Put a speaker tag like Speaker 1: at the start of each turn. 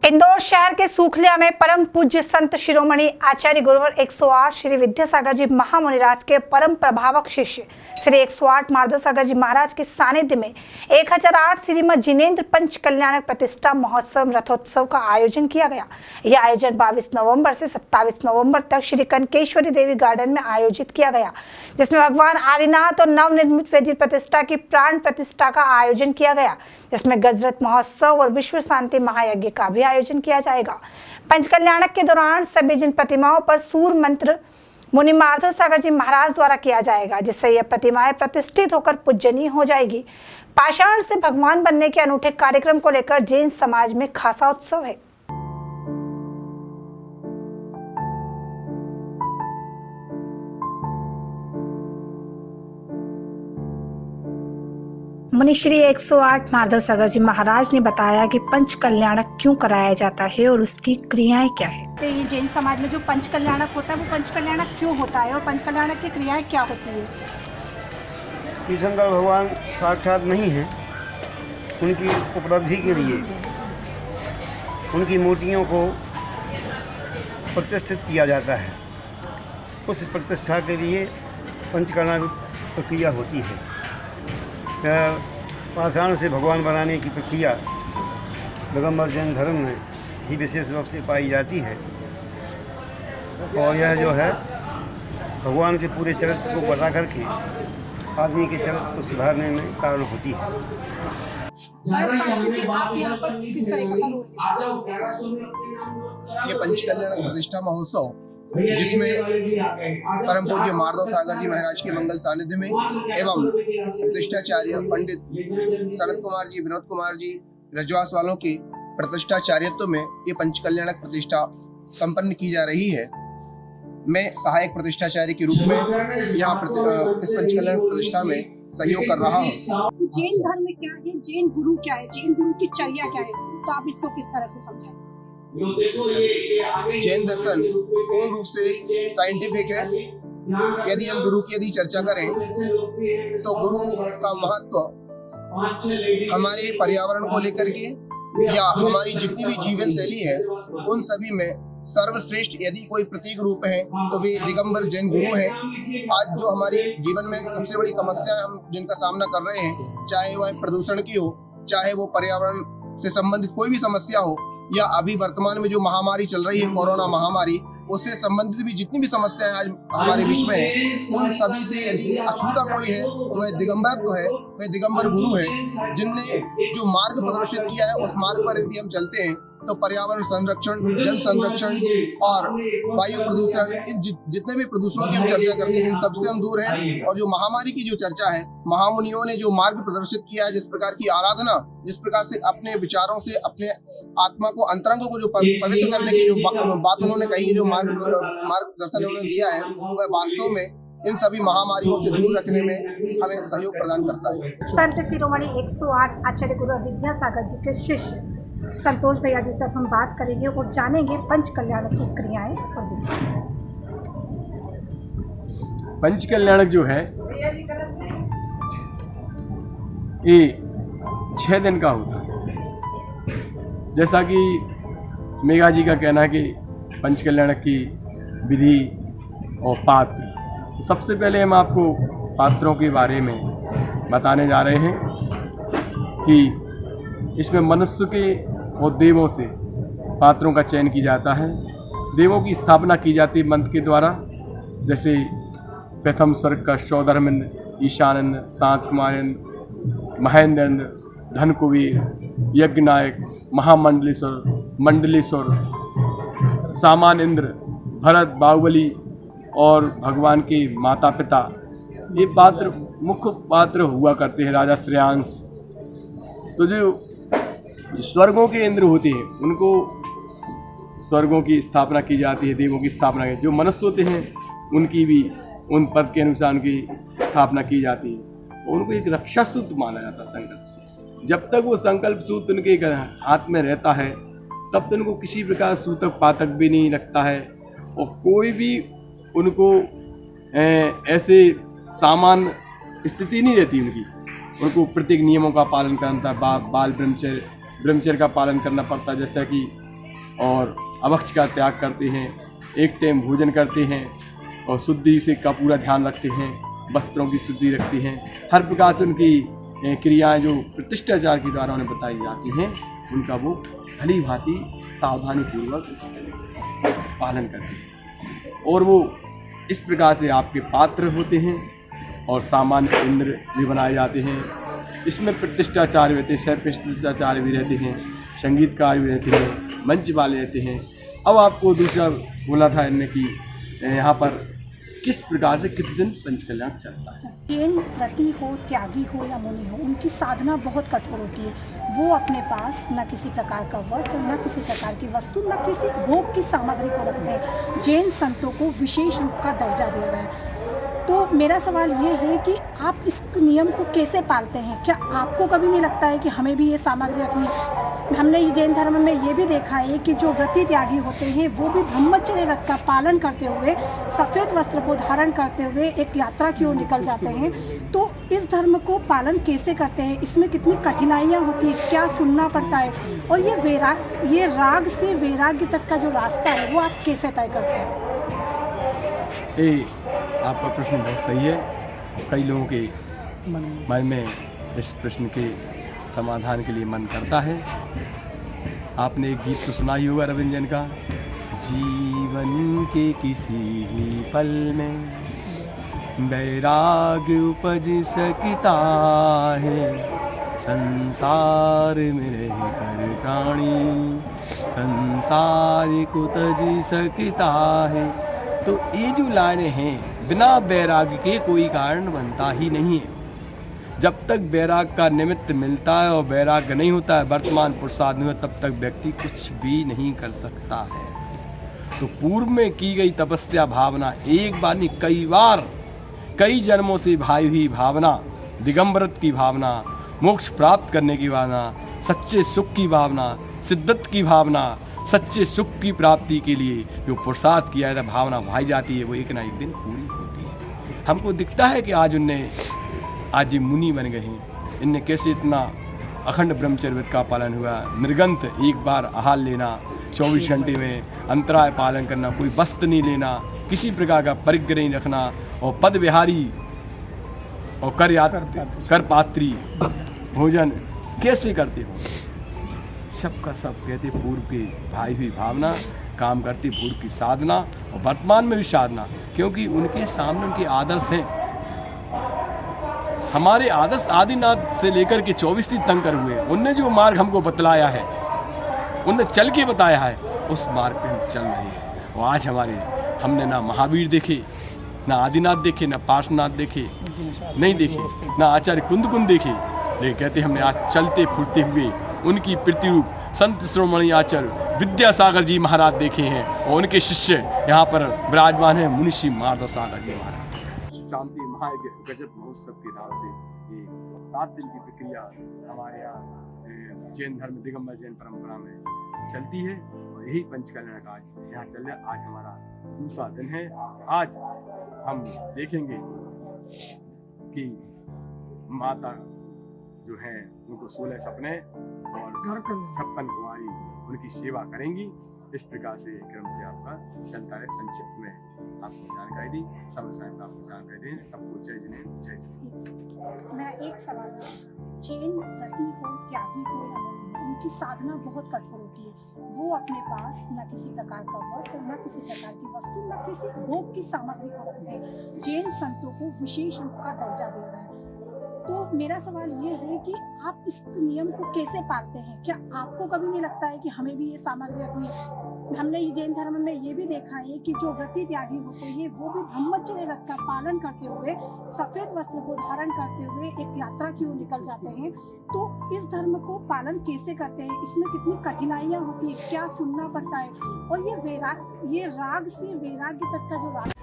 Speaker 1: इंदौर शहर के सूखलिया में परम पूज्य संत शिरोमणि आचार्य गुरुवर 108 श्री विद्यासागर जी महामुनिराज के परम प्रभावक शिष्य श्री 108 माधव सागर जी महाराज के सानिध्य में 1008 श्रीमद जिनेन्द्र पंच कल्याणक प्रतिष्ठा महोत्सव रथोत्सव का आयोजन किया गया। यह आयोजन 22 नवंबर से 27 नवंबर तक श्री कनकेश्वरी देवी गार्डन में आयोजित किया गया, जिसमें भगवान आदिनाथ और नवनिर्मित वेदी प्रतिष्ठा की प्राण प्रतिष्ठा का आयोजन किया गया, जिसमें गजरत महोत्सव और विश्व शांति महायज्ञ का भी आयोजन किया जाएगा। पंचकल्याणक के दौरान सभी जिन प्रतिमाओं पर सूर मंत्र मुनि माधव सागर जी महाराज द्वारा किया जाएगा, जिससे यह प्रतिमाएं प्रतिष्ठित होकर पूजनीय हो जाएगी। पाषाण से भगवान बनने के अनूठे कार्यक्रम को लेकर जैन समाज में खासा उत्सव है। मुनि श्री 108 माधव सागर जी महाराज ने बताया कि पंच कल्याणक क्यों कराया जाता है और उसकी क्रियाएं क्या है। तो ये जैन समाज में जो पंच कल्याणक होता है वो पंच कल्याणक क्यों होता है और पंच कल्याणक की क्रियाएं क्या होती है?
Speaker 2: तीर्थंकर भगवान साक्षात नहीं है, उनकी उपलब्धि के लिए उनकी मूर्तियों को प्रतिष्ठित किया जाता है। उस प्रतिष्ठा के लिए पंचकल्याणक प्रक्रिया होती है। पाषाण से भगवान बनाने की प्रक्रिया दिगंबर जैन धर्म में ही विशेष रूप से पाई जाती है और यह जो है भगवान के पूरे चरित्र को बता करके आदमी के चरित्र को सुधारने में कारण होती है।
Speaker 3: ये पंचकल्याणक प्रतिष्ठा महोत्सव जिसमें परम पूज्य माधव सागर जी महाराज के मंगल सानिध्य में एवं प्रतिष्ठाचार्य पंडित सनत कुमार जी, विनोद कुमार जी रजवास वालों के प्रतिष्ठाचार्यत्व में ये पंचकल्याणक प्रतिष्ठा संपन्न की जा रही है। मैं सहायक प्रतिष्ठाचार्य के रूप में यहाँ इस पंचकल्याणक प्रतिष्ठा में सहयोग कर रहा हूँ।
Speaker 1: जैन धर्म में क्या है, जैन गुरु क्या है, जैन गुरु की चर्या क्या है, तो आप इसको किस तरह से समझाएं?
Speaker 3: जैन दर्शन पूर्ण रूप से साइंटिफिक है। यदि हम गुरु की चर्चा करें तो गुरु का महत्व हमारे पर्यावरण को लेकर के या हमारी जितनी भी जीवन शैली है उन सभी में सर्वश्रेष्ठ यदि कोई प्रतीक रूप है तो वे दिगंबर जैन गुरु हैं। आज जो हमारे जीवन में सबसे बड़ी समस्या हम जिनका सामना कर रहे हैं, चाहे वह प्रदूषण की हो, चाहे वो पर्यावरण से संबंधित कोई भी समस्या हो, या अभी वर्तमान में जो महामारी चल रही है कोरोना महामारी, उससे संबंधित भी जितनी भी समस्याएं आज हमारे बीच में है, उन सभी से यदि अछूता कोई है तो वह दिगंबर तो है, वह दिगंबर गुरु है जिनने जो मार्ग प्रदर्शित किया है उस मार्ग पर यदि हम चलते हैं तो पर्यावरण संरक्षण, जल संरक्षण और वायु प्रदूषण, इन जितने भी प्रदूषणों की हम चर्चा करते हैं इन सबसे हम दूर हैं। और जो महामारी की जो चर्चा है, महामुनियों ने जो मार्ग प्रदर्शित किया है, जिस प्रकार की आराधना, जिस प्रकार से अपने विचारों से अपने आत्मा को, अंतरंग को जो पवित्र करने की जो बात उन्होंने कही, जो मार्गदर्शन उन्होंने दिया है, वह वास्तव में इन सभी महामारियों से दूर रखने में हमें सहयोग प्रदान करता है।
Speaker 1: संत शिरोमणि 108 आचार्य गुरु विद्यासागर जी के शिष्य संतोष भैया जी से हम बात करेंगे और जानेंगे पंच कल्याणक की क्रियाएं और विधि।
Speaker 4: पंच कल्याणक जो है ये 6 दिन का होता है। जैसा कि मेघा जी का कहना है कि पंच कल्याणक की विधि और पात्र, तो सबसे पहले हम आपको पात्रों के बारे में बताने जा रहे हैं कि इसमें मनुष्य के और देवों से पात्रों का चयन किया जाता है। देवों की स्थापना की जाती है मंत्र के द्वारा, जैसे प्रथम स्वर्ग का सौधर्मिंद्र, ईशानंद, शांत कुमारेंद्र, महेंद्रेंद्र, धनकुबीर, यज्ञनायक, महामंडलेश्वर, मंडलेश्वर, सामान इंद्र, भरत, बाहुबली और भगवान के माता पिता, ये पात्र मुख्य पात्र हुआ करते हैं। राजा श्रेयांश, तो जो स्वर्गों के इंद्र होते हैं उनको स्वर्गों की स्थापना की जाती है, देवों की स्थापना की। जो मनुष्य होते हैं उनकी भी उन पद के अनुसार उनकी स्थापना की जाती है। उनको एक रक्षा सूत्र माना जाता है संकल्प। जब तक वो संकल्प सूत्र उनके हाथ में रहता है तब तक उनको किसी प्रकार सूतक पातक भी नहीं लगता है और कोई भी उनको ऐसे सामान स्थिति नहीं रहती उनकी। उनको प्रत्येक नियमों का पालन करना था, बाल ब्रह्मचर्य का पालन करना पड़ता, जैसा कि और अभक्ष का त्याग करते हैं, एक टाइम भोजन करते हैं और शुद्धि से का पूरा ध्यान रखते हैं, वस्त्रों की शुद्धि रखते हैं। हर प्रकार से उनकी क्रियाएं जो प्रतिष्ठाचार के द्वारा उन्हें बताई जाती हैं, उनका वो भली भांति सावधानी पूर्वक पालन करते हैं। और वो इस प्रकार से आपके पात्र होते हैं और सामान्य इंद्र भी बनाए जाते हैं। इसमें प्रतिष्ठाचार्य रहते हैं, सह प्रतिष्ठाचार्य भी रहते हैं, संगीतकार भी रहते हैं, मंच वाले रहते हैं। अब आपको दूसरा बोला था इनने कि यहाँ पर किस प्रकार से कितने दिन पंचकल्याण चलता है।
Speaker 5: जैन व्रती हो, त्यागी हो या मुनि हो, उनकी साधना बहुत कठोर होती है। वो अपने पास न किसी प्रकार का वस्त्र, न किसी प्रकार की वस्तु, न किसी भोग की सामग्री को रखते हैं। जैन संतों को विशेष रूप का दर्जा दिया गया है। तो मेरा सवाल ये है कि आप इस नियम को कैसे पालते हैं? क्या आपको कभी नहीं लगता है कि हमें भी ये सामग्री रखनी? हमने जैन धर्म में ये भी देखा है कि जो व्रती त्यागी होते हैं वो भी ब्रह्मचर्य व्रत का पालन करते हुए, सफ़ेद वस्त्र को धारण करते हुए एक यात्रा की ओर निकल जाते हैं। तो इस धर्म को पालन कैसे करते हैं? इसमें कितनी कठिनाइयाँ होती है, क्या सुनना पड़ता है? और ये राग से वैराग्य तक का जो रास्ता है वो आप कैसे तय करते हैं?
Speaker 4: आपका प्रश्न बहुत सही है। कई लोगों के मन में इस प्रश्न के समाधान के लिए मन करता है। आपने एक गीत तो सुना ही होगा रविंद्र का, जीवन के किसी भी पल में वैराग्य उपज सकता है, संसार में रहकर प्राणी संसार को तज सकता है। तो ये जो लाइनें हैं, बिना वैराग्य के कोई कारण बनता ही नहीं है। जब तक वैराग्य का निमित्त मिलता है और वैराग्य नहीं होता है, वर्तमान पुरुषार्थ नहीं होता, तब तक व्यक्ति कुछ भी नहीं कर सकता है। तो पूर्व में की गई तपस्या भावना, एक बार नहीं कई बार, कई जन्मों से भाई हुई भावना, दिगंबरत की भावना, मोक्ष प्राप्त करने की भावना, सच्चे सुख की भावना, सिद्धत की भावना, सच्चे सुख की प्राप्ति के लिए जो पुरुषार्थ किया है, भावना भाई जाती है, वो एक ना एक दिन पूरी होती है। हमको दिखता है कि आज ये मुनि बन गए हैं। इनने कैसे इतना अखंड ब्रह्मचर्य व्रत का पालन हुआ, मृगंत एक बार आहार लेना, 24 घंटे में अंतराय पालन करना, कोई वस्त्र नहीं लेना, किसी प्रकार का परिग्रह नहीं रखना, और पद विहारी और कर पात्री भोजन कैसे करते हो? सबका सब कहते पूर्व की भाई हुई भावना, काम करती पूर्व की साधना और वर्तमान में भी साधना, क्योंकि उनके सामने उनके आदर्श हैं। हमारे आदर्श आदिनाथ से लेकर के 24 तीर्थंकर हुए, उनने जो मार्ग हमको बतलाया है, उनने चल के बताया है, उस मार्ग पे हम चल रहे हैं। और आज हमने ना महावीर देखे, ना आदिनाथ देखे, ना पार्श्वनाथ देखे, नहीं देखे, ना आचार्य कुंद देखे, लेकिन कहते हमने आज चलते फूटते हुए उनकी प्रतिरूप संत शिरोमणि आचार्य विद्यासागर जी महाराज देखे हैं, और उनके शिष्य यहाँ पर विराजमान हैं, मुनिषी माधवसागर जी महाराज। शांति महायज्ञ गजब महोत्सव के नाम से ये 7 दिन की प्रक्रिया हमारे यहाँ जैन धर्म दिगंबर जैन परंपरा में चलती है, और यही पंचकल्याण का आज यहाँ चल रहा है। आज हमारा दूसरा दिन है। आज हम देखेंगे कि माता जो है उनको 16 सपने और 56 कुमारी उनकी सेवा करेंगी। इस प्रकार से क्रम से आपका चलता है। संक्षिप्त में आपको जानकारी दी, समय साहब आपको जानकारी दें। सबको जय जिने जय जिने।
Speaker 5: मेरा एक सवाल है, जैन व्रती हो, त्यागी हो या मुनि हो, उनकी साधना बहुत कठोर होती है। वो अपने पास न किसी प्रकार का वस्त्र, न किसी प्रकार की वस्तु, न किसी भोग की सामग्री को रखते हैं। जैन संतों को विशेष रूप का दर्जा दिया गया है। तो मेरा सवाल ये है कि आप इस नियम को कैसे पालते हैं? क्या आपको कभी नहीं लगता है कि हमें भी ये सामग्री रखनी? हमने जैन धर्म में ये भी देखा है कि जो व्रती त्यागी होते हैं वो भी ब्रह्मचर्य व्रत का पालन करते हुए, सफेद वस्त्र को धारण करते हुए एक यात्रा की ओर निकल जाते हैं। तो इस धर्म को पालन कैसे करते हैं? इसमें कितनी कठिनाइयाँ होती है, क्या सुनना पड़ता है? और ये राग से वैराग्य तक का जो रास्ता